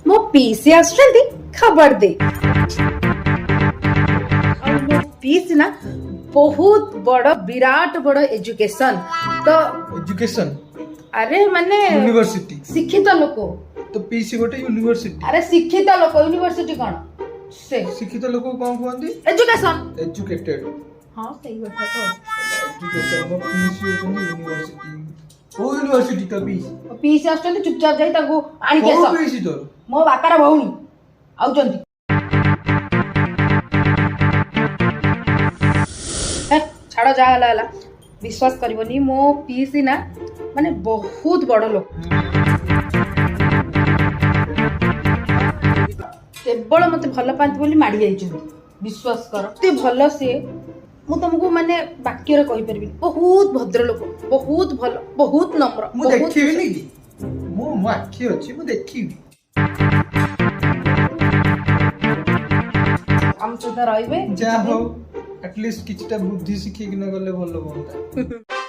मो पीसी आछंती खबर दे मो पीसी ना बहुत बड़ विराट बड़ एजुकेशन तो एजुकेशन अरे माने यूनिवर्सिटी शिक्षित लोक तो पीसी गोटे यूनिवर्सिटी अरे शिक्षित लोक यूनिवर्सिटी कौन से शिक्षित लोक कौन कहते एजुकेशन एजुकेटेड हाँ सही बात तो एजुकेशन मो पीसी होचंदी यूनिवर्सिटी ओ यूनिवर्सिटी तो पीसी पीसी आछंती चुपचाप जाई ताको आनी के को पीसी तो मो बापार भौणी आउचंती छाड़ जा हला विश्वास करबनी मो पीसी ना माने बहुत बड़ लोक केवल मते भल पांती बोली माड़ी जाइछन विश्वास कर ते भल से मु तुमको माने वाक्य रे कहि परबी बहुत भद्र लोक बहुत भल बहुत नम्र मु देखिबी नी कि मो आखि अछि मु देखिबी हम सदा रहिबे जा हो एटलीस्ट किछटा बुद्धि शिखि कि न गले भलो बोलता